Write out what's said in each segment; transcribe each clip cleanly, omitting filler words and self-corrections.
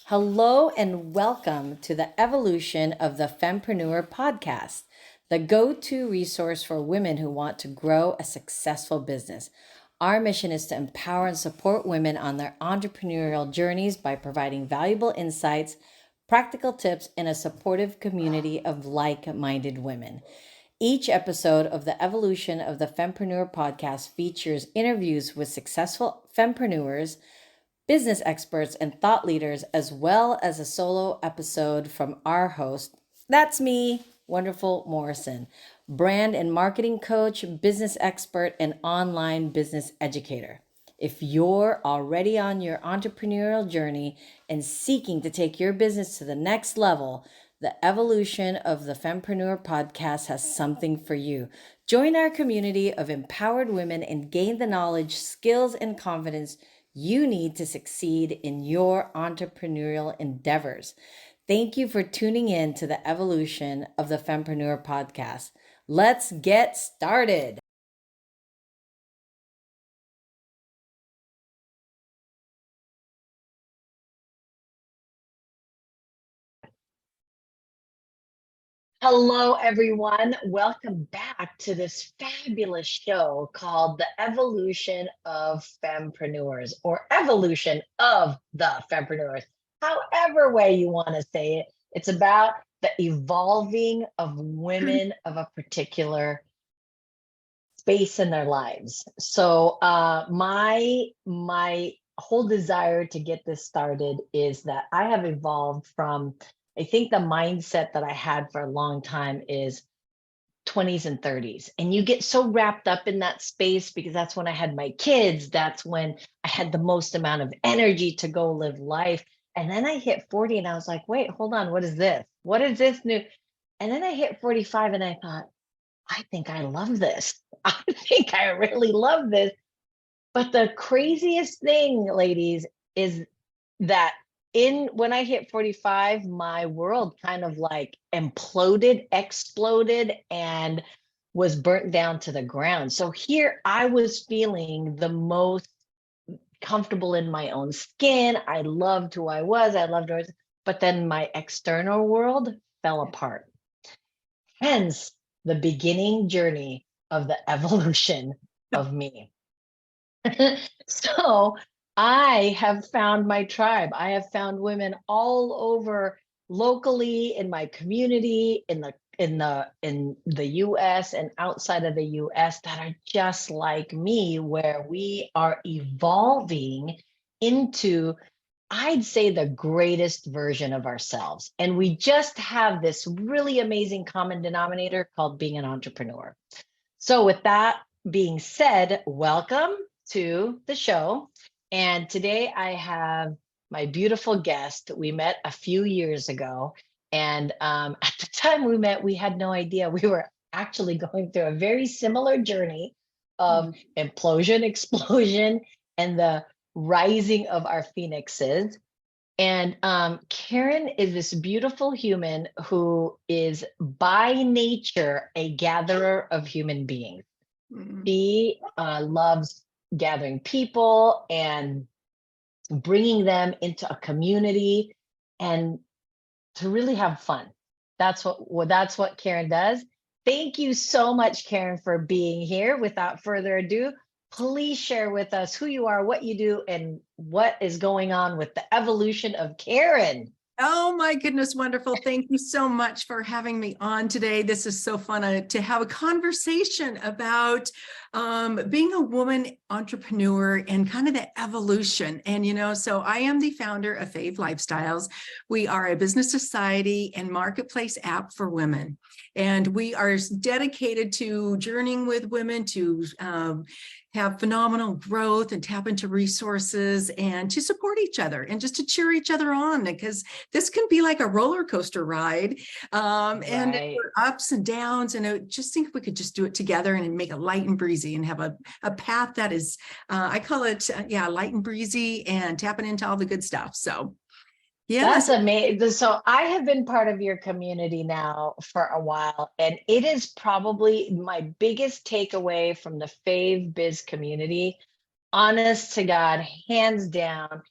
Hello and welcome to the Evolution of the Fempreneur podcast, the go-to resource for women who want to grow a successful business. Our mission is to empower and support women on their entrepreneurial journeys by providing valuable insights, practical tips, and a supportive community of like-minded women. Each episode of the Evolution of the Fempreneur podcast features interviews with successful fempreneurs, business experts, and thought leaders, as well as a solo episode from our host. That's me, Wonderful Morrison, brand and marketing coach, business expert, and online business educator. If you're already on your entrepreneurial journey and seeking to take your business to the next level, the Evolution of the Fempreneur podcast has something for you. Join our community of empowered women and gain the knowledge, skills, and confidence you need to succeed in your entrepreneurial endeavors. Thank you for tuning in to the Evolution of the Fempreneur podcast. Let's get started. Hello, everyone. Welcome back to this fabulous show called The Evolution of Fempreneurs, or Evolution of the Fempreneurs. However way you want to say it, it's about the evolving of women of a particular space in their lives. So my whole desire to get this started is that I have evolved from, I think the mindset that I had for a long time is 20s and 30s. And you get so wrapped up in that space because that's when I had my kids. That's when I had the most amount of energy to go live life. And then I hit 40 and I was like, wait, hold on. What is this? What is this new? And then I hit 45 and I thought, I think I love this. I think I really love this. But the craziest thing, ladies, is that in when I hit 45, my world kind of like imploded, exploded, and was burnt down to the ground. So here I was feeling the most comfortable in my own skin. I loved who I was. I loved her. But then my external world fell apart. Hence the beginning journey of the evolution of me. So I have found my tribe. I have found women all over locally in my community, in the US and outside of the US that are just like me, where we are evolving into, I'd say, the greatest version of ourselves. And we just have this really amazing common denominator called being an entrepreneur. So with that being said, welcome to the show. And today I have my beautiful guest. We met a few years ago. And at the time we met, we had no idea. We were actually going through a very similar journey of implosion, explosion, and the rising of our phoenixes. And Karen is this beautiful human who is by nature a gatherer of human beings. She loves gathering people and bringing them into a community and to really have fun. That's what Karen does. Thank you so much, Karen, for being here. Without further ado, please share with us who you are, what you do, and what is going on with the evolution of Karen. Oh my goodness, wonderful. Thank you so much for having me on today. This is so fun to have a conversation about being a woman entrepreneur and kind of the evolution. And, so I am the founder of Fave Lifestyles. We are a business society and marketplace app for women. And we are dedicated to journeying with women to have phenomenal growth and tap into resources and to support each other and just to cheer each other on, because this can be like a roller coaster ride, and ups and downs. And I just think if we could just do it together and make it light and breezy and have a path that is, I call it, light and breezy and tapping into all the good stuff. So yeah, that's amazing. So I have been part of your community now for a while, and it is probably my biggest takeaway from the Fave Biz community, honest to God, hands down,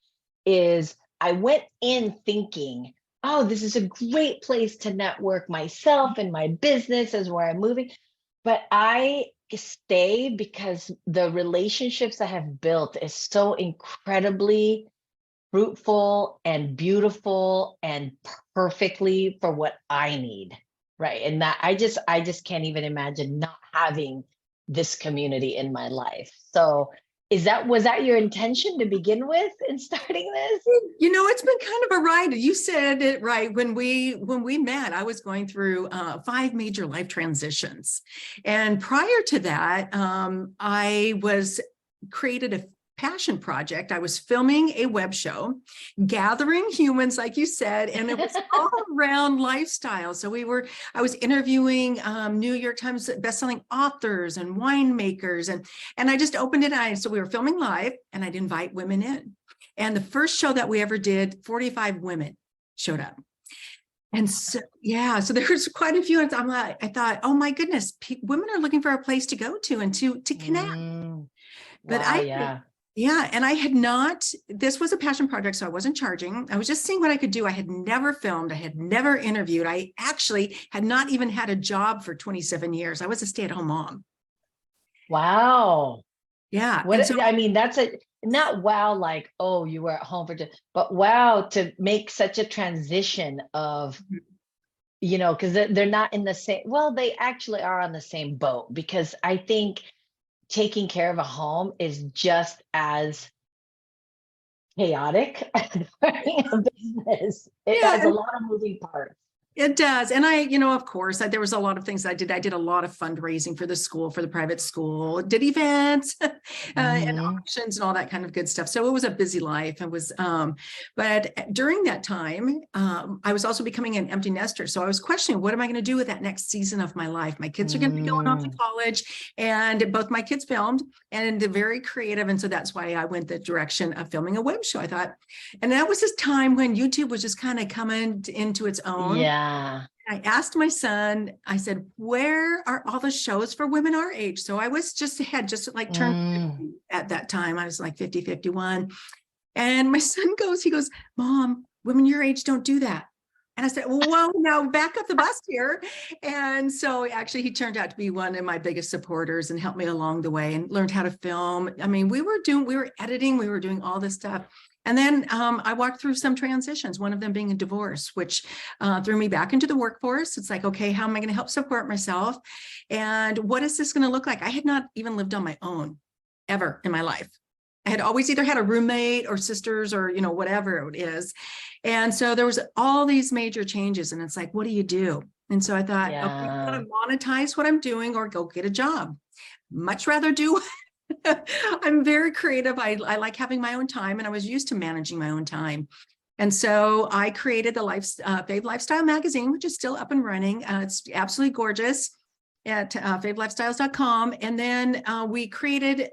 is I went in thinking, oh, this is a great place to network myself and my business is where I'm moving. But I stay because the relationships I have built is so incredibly fruitful and beautiful and perfectly for what I need. Right. And that I just can't even imagine not having this community in my life. So was that your intention to begin with in starting this? It's been kind of a ride. You said it right. When we met, I was going through 5 major life transitions. And prior to that, I was created a passion project. I was filming a web show, gathering humans, like you said, and it was all around lifestyle. So I was interviewing New York Times bestselling authors and winemakers, and I just opened it. So we were filming live, and I'd invite women in. And the first show that we ever did, 45 women showed up. And so, yeah, so there was quite a few. And I thought, oh my goodness, women are looking for a place to go to and to connect. But Wow, yeah. Yeah, and I had not, this was a passion project, so I wasn't charging. I was just seeing what I could do. I had never filmed. I had never interviewed. I actually had not even had a job for 27 years. I was a stay-at-home mom. Wow. Yeah. What I mean, that's not wow, like, oh, you were at home but wow, to make such a transition of, because they're not in the same, well, they actually are on the same boat, because I think taking care of a home is just as chaotic as running a business. It Yeah, has a lot of moving parts. it does. And of course, there was a lot of things I did. I did a lot of fundraising for the school, for the private school, did events and auctions and all that kind of good stuff. So it was a busy life. But during that time, I was also becoming an empty nester. So I was questioning, what am I going to do with that next season of my life? My kids are going to be going off to college, and both my kids filmed, and they're very creative. And so that's why I went the direction of filming a web show, I thought. And that was this time when YouTube was just kind of coming into its own. Yeah. I asked my son, I said, where are all the shows for women our age? So I had just like turned 50 at that time. I was like 50, 51. And my son he goes, Mom, women your age don't do that. And I said, well, now back up the bus here. And so actually he turned out to be one of my biggest supporters and helped me along the way and learned how to film. I mean, we were editing, we were doing all this stuff. And then I walked through some transitions, one of them being a divorce, which threw me back into the workforce. It's like, okay, how am I going to help support myself? And what is this going to look like? I had not even lived on my own ever in my life. I had always either had a roommate or sisters or, whatever it is. And so there was all these major changes, and it's like, what do you do? And so I thought, okay, I'm going to monetize what I'm doing or go get a job. Much rather do I'm very creative. I like having my own time, and I was used to managing my own time. And so I created the Fave Lifestyle magazine, which is still up and running. It's absolutely gorgeous at favelifestyles.com. And then we created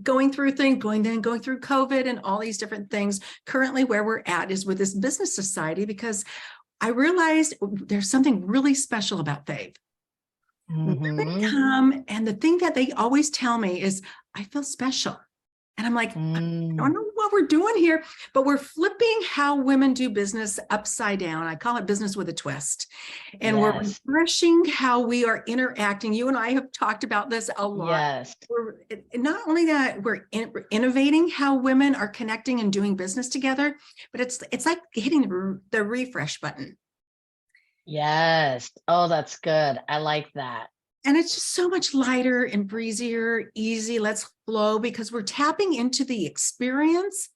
going through COVID and all these different things. Currently where we're at is with this business society, because I realized there's something really special about Fave. Women come, and the thing that they always tell me is, I feel special. And I'm like, I don't know what we're doing here, but we're flipping how women do business upside down. I call it business with a twist. And we're refreshing how we are interacting. You and I have talked about this a lot. Yes. We're not only that, we're innovating how women are connecting and doing business together, but it's like hitting the refresh button. Yes. Oh, that's good. I like that. And it's just so much lighter and breezier, easy, let's flow, because we're tapping into the experience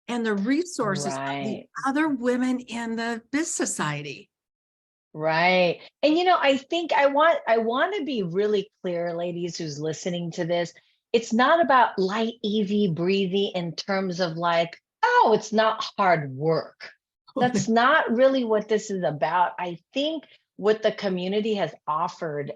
and the resources of the other women in the biz society. Right. And I think I want to be really clear, ladies who's listening to this. It's not about light, easy, breezy in terms of like, oh, it's not hard work. That's not really what this is about. I think what the community has offered,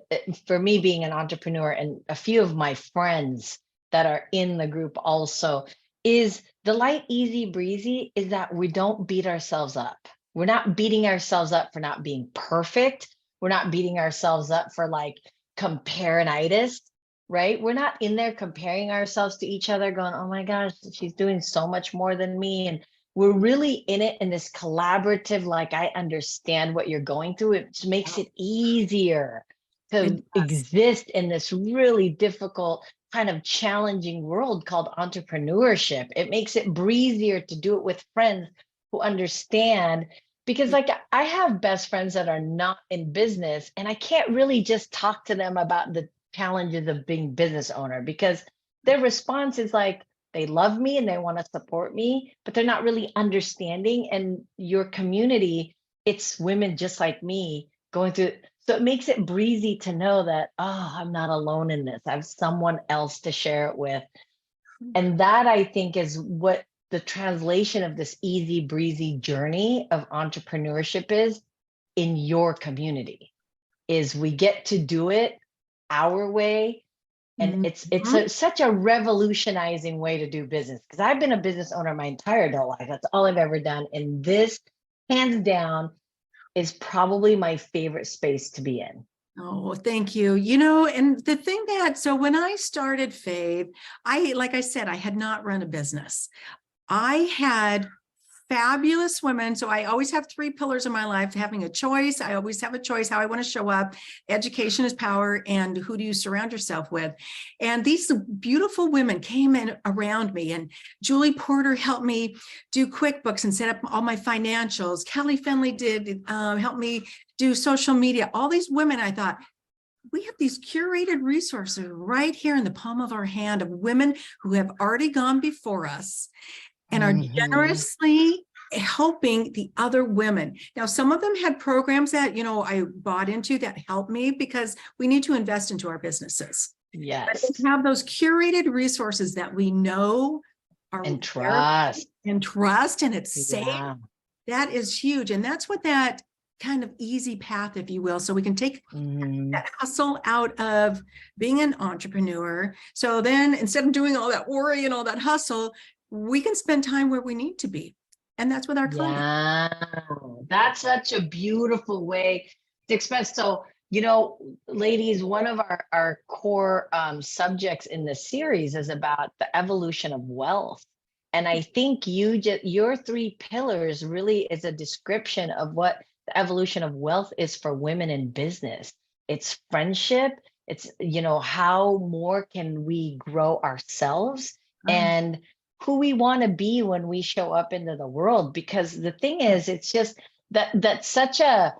for me being an entrepreneur and a few of my friends that are in the group also, is the light, easy, breezy is that we don't beat ourselves up. We're not beating ourselves up for not being perfect. We're not beating ourselves up for like comparinitis, right? We're not in there comparing ourselves to each other going, oh my gosh, she's doing so much more than me. And we're really in it in this collaborative, like, I understand what you're going through. It just makes it easier It to does. exist in this really difficult, kind of challenging world called entrepreneurship. It makes it breezier to do it with friends who understand, because like I have best friends that are not in business, and I can't really just talk to them about the challenges of being business owner, because their response is like, they love me and they want to support me, but they're not really understanding. And your community, it's women just like me going through. So it makes it breezy to know that, oh, I'm not alone in this. I have someone else to share it with. And that, I think, is what the translation of this easy breezy journey of entrepreneurship is in your community, is we get to do it our way. And Mhm. such a revolutionizing way to do business, because I've been a business owner my entire adult life. That's all I've ever done. And this, hands down, is probably my favorite space to be in. Oh, well, thank you. You know, and the thing that, so when I started Fave, like I said, I had not run a business. I had fabulous women. So I always have three pillars in my life: having a choice. I always have a choice how I want to show up. Education is power. And who do you surround yourself with? And these beautiful women came in around me, and Julie Porter helped me do QuickBooks and set up all my financials. Kelly Finley did help me do social media. All these women, I thought, we have these curated resources right here in the palm of our hand of women who have already gone before us and are Mhm. generously helping the other women. Now, some of them had programs that, I bought into that helped me, because we need to invest into our businesses. But Yes. to have those curated resources that we know are And there trust. and trust, and it's safe, Yeah. that is huge. And that's what that kind of easy path, if you will, so we can take Mhm. that hustle out of being an entrepreneur. So then, instead of doing all that worry and all that hustle, we can spend time where we need to be. And that's with our clients. Yeah. That's such a beautiful way to express. So, ladies, one of our core subjects in this series is about the evolution of wealth. And I think your three pillars really is a description of what the evolution of wealth is for women in business. It's friendship. It's, how more can we grow ourselves, Oh, and who we want to be when we show up into the world. Because the thing is, it's just that's such a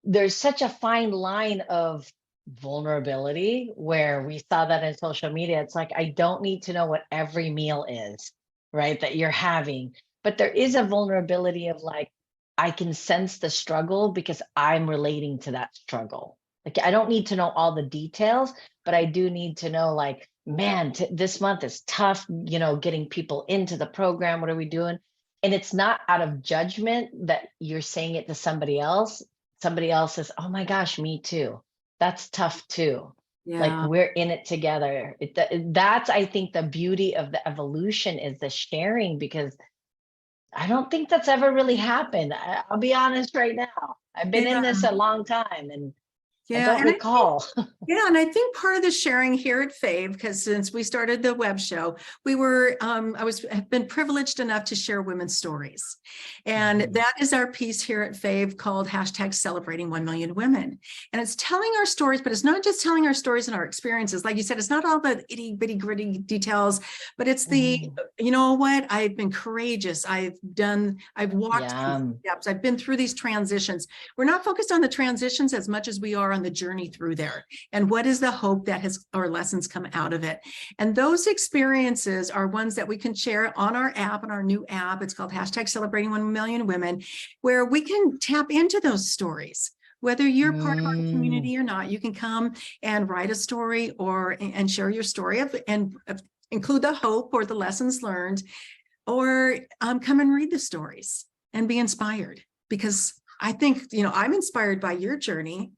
there's such a fine line of vulnerability, where we saw that in social media. It's like, I don't need to know what every meal is, right, that you're having. But there is a vulnerability of like, I can sense the struggle because I'm relating to that struggle. Like, I don't need to know all the details, but I do need to know, like, man, this month is tough, getting people into the program. What are we doing? And it's not out of judgment that you're saying it to somebody else. Somebody else says, oh my gosh, me too. That's tough too. Like, yeah. we're in it together. That's, I think, the beauty of the evolution is the sharing, because I don't think that's ever really happened. I'll be honest right now. I've been in Yeah. this a long time, and I Yeah. don't And I recall. Yeah, and I think part of the sharing here at Fave, because since we started the web show, have been privileged enough to share women's stories. And Mhm. that is our piece here at Fave called #celebrating 1 million women. And it's telling our stories, but it's not just telling our stories and our experiences. Like you said, it's not all the itty bitty gritty details, but it's Mhm. you know what? I've been courageous. I've walked these Yeah. steps. I've been through these transitions. We're not focused on the transitions as much as we are on the journey through there. And what is the hope that has, or lessons come out of it? And those experiences are ones that we can share on our app, on our new app. It's called #celebrating 1 million women, where we can tap into those stories. Whether you're part of our Mm. community or not, you can come and write a story and share your story and include the hope or the lessons learned, or come and read the stories and be inspired. Because I think, I'm inspired by your journey.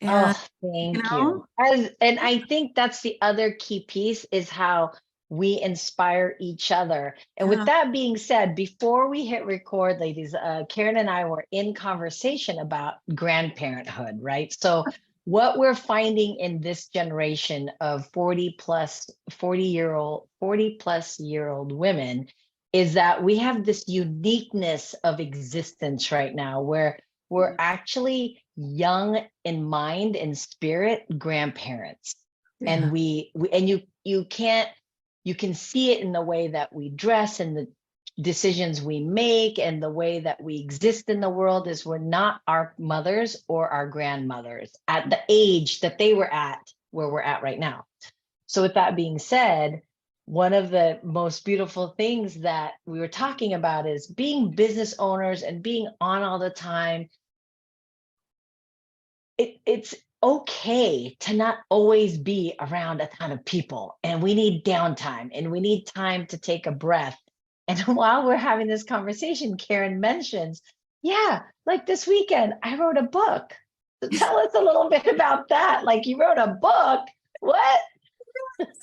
And, Oh, thank you you. And I think that's the other key piece, is how we inspire each other. And with yeah. that being said, before we hit record, ladies, Karen and I were in conversation about grandparenthood, right? So what we're finding in this generation of 40 plus year old women is that we have this uniqueness of existence right now where we're actually young in mind and spirit grandparents. Yeah. And we and you can't, you can see it in the way that we dress and the decisions we make and the way that we exist in the world, is we're not our mothers or our grandmothers at the age that they were at, where we're at right now. So with that being said, one of the most beautiful things that we were talking about is being business owners and being on all the time. It's okay to not always be around a ton of people, and we need downtime and we need time to take a breath. And while we're having this conversation, Karen mentions, yeah, like this weekend, I wrote a book. So tell us a little bit about that. Like, you wrote a book. What?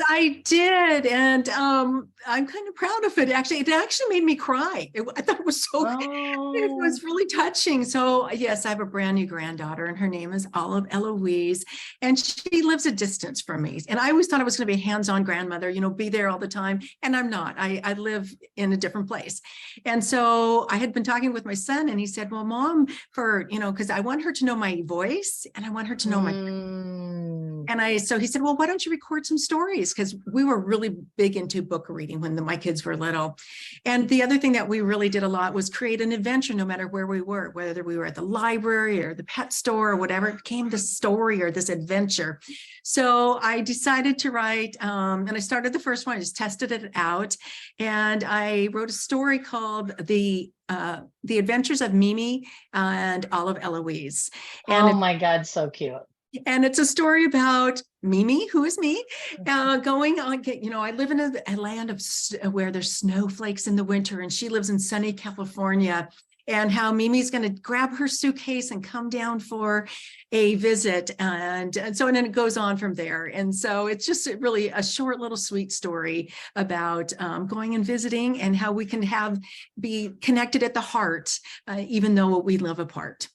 I did, and I'm kind of proud of it. Actually, it actually made me cry. I thought it was so. It Oh, was really touching. So yes, I have a brand new granddaughter, and her name is Olive Eloise, and she lives a distance from me. And I always thought I was going to be a hands-on grandmother, be there all the time, and I'm not. I live in a different place, and so I had been talking with my son, and he said, "Well, Mom, because I want her to know my voice, and I want her to know my." So he said, well, why don't you record some stories? Because we were really big into book reading when my kids were little. And the other thing that we really did a lot was create an adventure, no matter where we were, whether we were at the library or the pet store or whatever, it became this story or this adventure. So I decided to write, and I started the first one, I just tested it out. And I wrote a story called The Adventures of Mimi and Olive Eloise. And oh my God, so cute. And it's a story about Mimi, who is me, going on, I live in a land of where there's snowflakes in the winter, and she lives in sunny California, and how Mimi's going to grab her suitcase and come down for a visit. And then it goes on from there. And so it's just really a short little sweet story about going and visiting and how we can be connected at the heart, even though we live apart.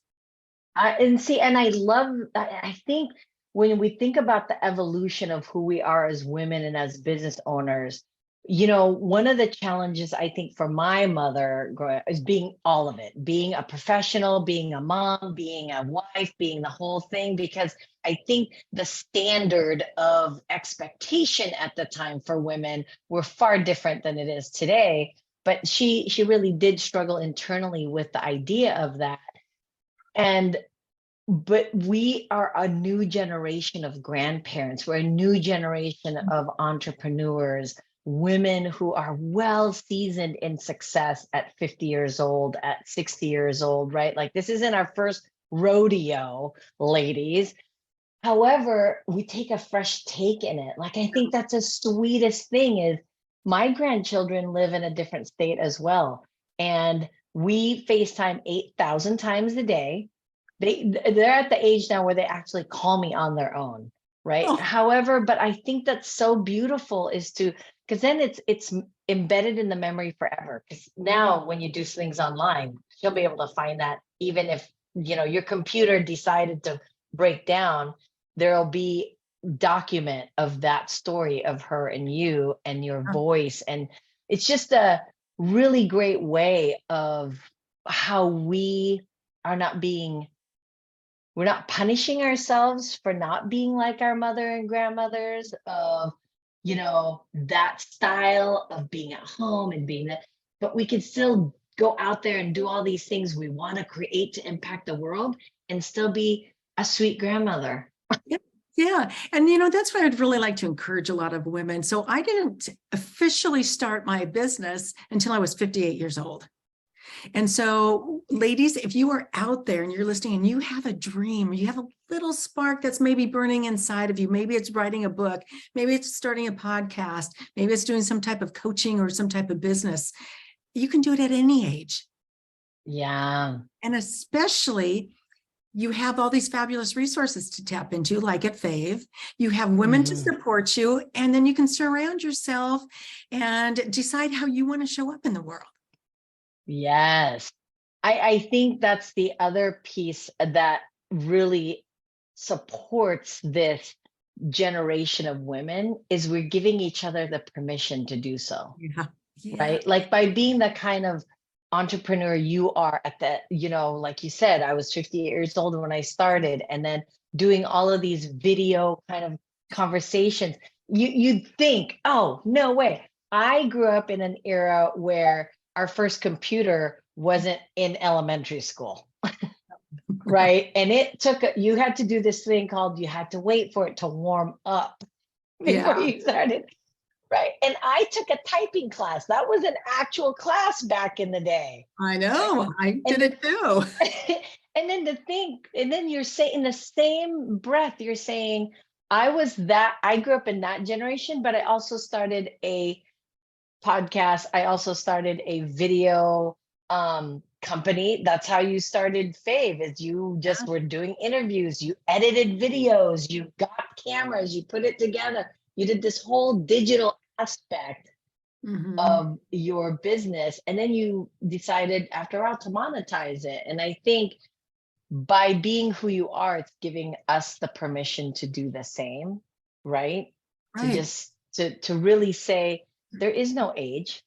And I love, I think when we think about the evolution of who we are as women and as business owners, one of the challenges I think for my mother is being all of it, being a professional, being a mom, being a wife, being the whole thing, because I think the standard of expectation at the time for women were far different than it is today. But she really did struggle internally with the idea of that. But we are a new generation of grandparents. We're a new generation of entrepreneurs, women who are well seasoned in success at 50 years old, at 60 years old, right? Like, this isn't our first rodeo, ladies. However, we take a fresh take in it. Like, I think that's the sweetest thing is my grandchildren live in a different state as well. And we FaceTime 8,000 times a day. They're at the age now where they actually call me on their own, right? Oh. However, but I think that's so beautiful is because then it's embedded in the memory forever. Because now when you do things online, she'll be able to find that even if your computer decided to break down, there'll be document of that story of her and you and your voice. And it's just a really great way of how we are we're not punishing ourselves for not being like our mother and grandmothers of, that style of being at home and being that, but we can still go out there and do all these things we want to create to impact the world and still be a sweet grandmother. Yeah. And, that's why I'd really like to encourage a lot of women. So I didn't officially start my business until I was 58 years old. And so, ladies, if you are out there and you're listening and you have a dream, you have a little spark that's maybe burning inside of you, maybe it's writing a book, maybe it's starting a podcast, maybe it's doing some type of coaching or some type of business, you can do it at any age. Yeah. And especially, you have all these fabulous resources to tap into, like at Fave. You have women to support you, and then you can surround yourself and decide how you want to show up in the world. Yes. I think that's the other piece that really supports this generation of women is we're giving each other the permission to do so. Yeah. Yeah. right? Like by being the kind of entrepreneur you are at the, like you said, I was 50 years old when I started, and then doing all of these video kind of conversations. You'd think, oh, no way. I grew up in an era where our first computer wasn't in elementary school, right? And it took, you had to do this thing called, you had to wait for it to warm up before Yeah. you started. Right. And I took a typing class. That was an actual class back in the day. I Right. know. I did And it too. and then to think, and then you're saying in the same breath, you're saying, I grew up in that generation, but I also started a podcast. I also started a video company. That's how you started Fave, is you just were doing interviews, you edited videos, you got cameras, you put it together. You did this whole digital aspect Mhm. of your business, and then you decided after a while to monetize it. And I think by being who you are, it's giving us the permission to do the same, right? To Right. just to really say there is no age.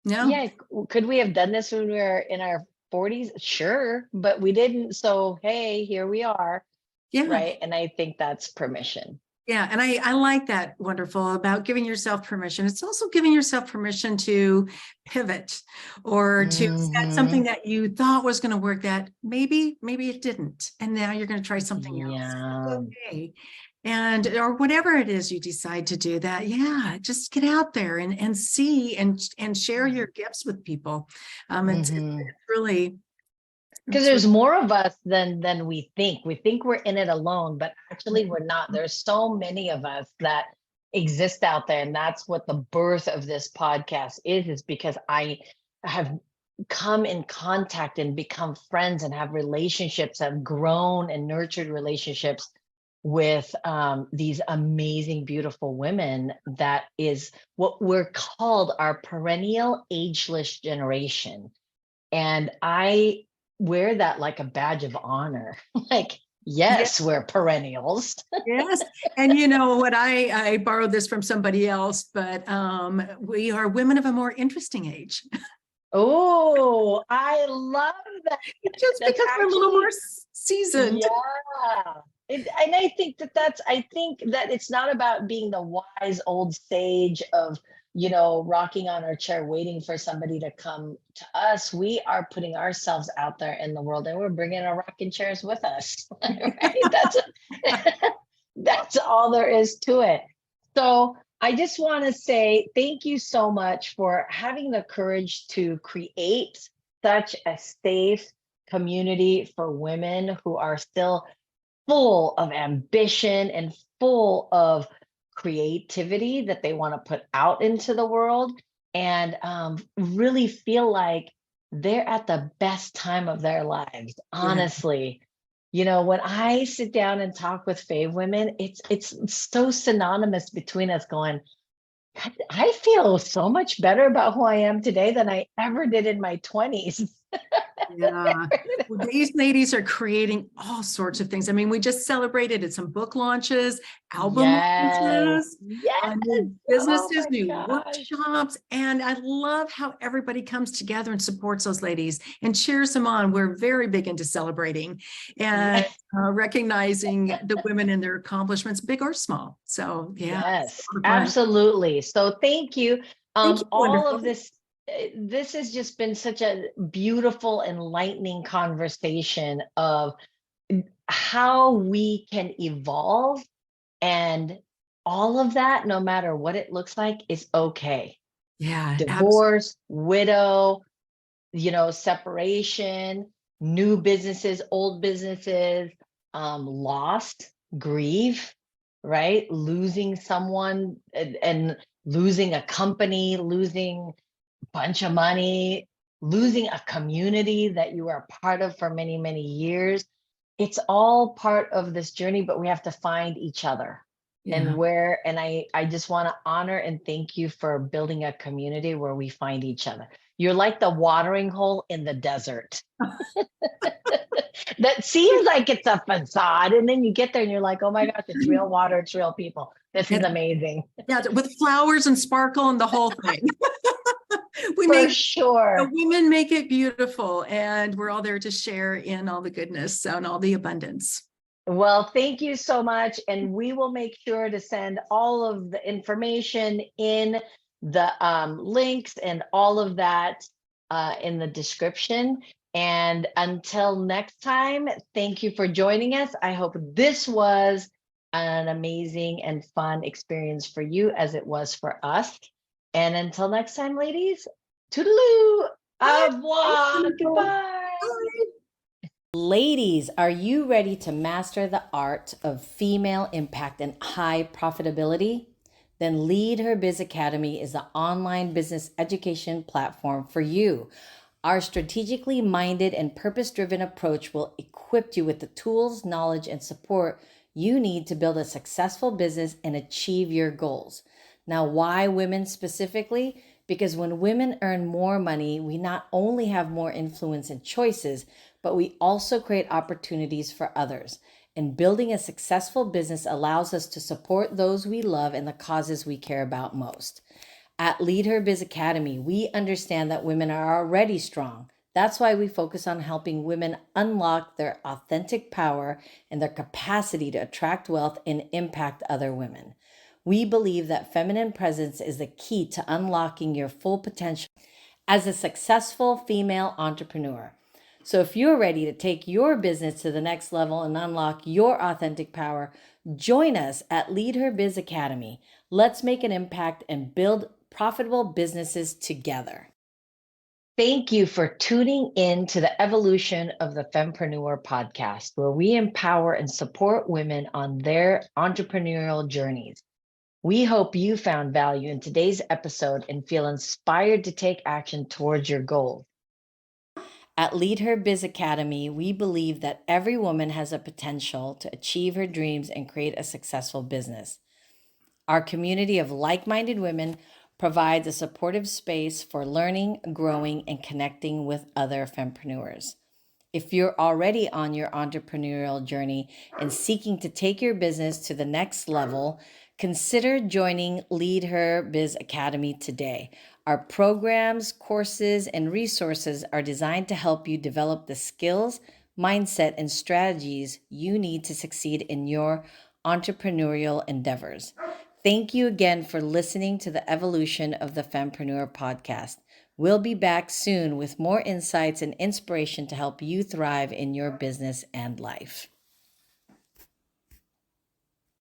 No. Yeah, could we have done this when we were in our 40s? Sure, but we didn't. So hey, here we are, Yeah. right? And I think that's permission. Yeah, and I like that, wonderful, about giving yourself permission. It's also giving yourself permission to pivot or to set something Hmm. that you thought was going to work that maybe it didn't. And now you're going to try something else. Yeah. It's okay. And or whatever it is you decide to do that, yeah, just get out there and see and share your gifts with people. It's Hmm. really Because it's there's really more of us than we think. We think we're in it alone, but actually we're not. There's so many of us that exist out there, and that's what the birth of this podcast is because I have come in contact and become friends and have relationships, have grown and nurtured relationships with these amazing, beautiful women. That is what we're called, our perennial ageless generation. And I wear that like a badge of honor. Like, yeah. yes, we're perennials. Yes. And you know what, I borrowed this from somebody else, but we are women of a more interesting age. Oh, I love that. Just That's because we're a little more actually, seasoned. yeah. And I think I think that it's not about being the wise old sage of, rocking on our chair, waiting for somebody to come to us. We are putting ourselves out there in the world, and we're bringing our rocking chairs with us. Right? That's all there is to it. So I just want to say thank you so much for having the courage to create such a safe community for women who are still full of ambition and full of creativity that they want to put out into the world, and really feel like they're at the best time of their lives. Yeah. Honestly, when I sit down and talk with Fave women, it's so synonymous between us going, I feel so much better about who I am today than I ever did in my 20s. Yeah. Well, these ladies are creating all sorts of things. I mean, we just celebrated some book launches, album Yes. launches, Yes. new Oh businesses, my new gosh. workshops. And I love how everybody comes together and supports those ladies and cheers them on. We're very big into celebrating and Yes. recognizing the women and their accomplishments, big or small. So yeah, it's Yes, a lot of fun. absolutely. So thank you. Thank you, All wonderful. of this, this has just been such a beautiful, enlightening conversation of how we can evolve, and all of that, no matter what it looks like, is okay. Yeah, absolutely. Divorce, widow, separation, new businesses, old businesses, lost, grief, right? Losing someone, and losing a company, losing a bunch of money, losing a community that you were a part of for many, many years. It's all part of this journey, but we have to find each other. Yeah. And I just want to honor and thank you for building a community where we find each other. You're like the watering hole in the desert. That seems like it's a facade, and then you get there and you're like, oh my gosh, it's real water, it's real people. This is amazing. Yeah, with flowers and sparkle and the whole thing. We For make sure. the women make it beautiful, and we're all there to share in all the goodness and all the abundance. Well, thank you so much. And we will make sure to send all of the information in the links and all of that in the description. And until next time, thank you for joining us. I hope this was an amazing and fun experience for you as it was for us. And until next time, ladies, toodaloo, au revoir, goodbye. Ladies, are you ready to master the art of female impact and high profitability? Then Lead Her Biz Academy is the online business education platform for you. Our strategically minded and purpose-driven approach will equip you with the tools, knowledge, and support you need to build a successful business and achieve your goals. Now, why women specifically? Because when women earn more money, we not only have more influence and choices, but we also create opportunities for others. And building a successful business allows us to support those we love and the causes we care about most. At Lead Her Biz Academy, we understand that women are already strong. That's why we focus on helping women unlock their authentic power and their capacity to attract wealth and impact other women. We believe that feminine presence is the key to unlocking your full potential as a successful female entrepreneur. So if you're ready to take your business to the next level and unlock your authentic power, join us at Lead Her Biz Academy. Let's make an impact and build profitable businesses together. Thank you for tuning in to the Evolution of the Fempreneur podcast, where we empower and support women on their entrepreneurial journeys. We hope you found value in today's episode and feel inspired to take action towards your goals. At Lead Her Biz Academy, we believe that every woman has a potential to achieve her dreams and create a successful business. Our community of like-minded women provides a supportive space for learning, growing, and connecting with other fempreneurs. If you're already on your entrepreneurial journey and seeking to take your business to the next level, consider joining Lead Her Biz Academy today. Our programs, courses, and resources are designed to help you develop the skills, mindset, and strategies you need to succeed in your entrepreneurial endeavors. Thank you again for listening to the Evolution of the Fempreneur podcast. We'll be back soon with more insights and inspiration to help you thrive in your business and life.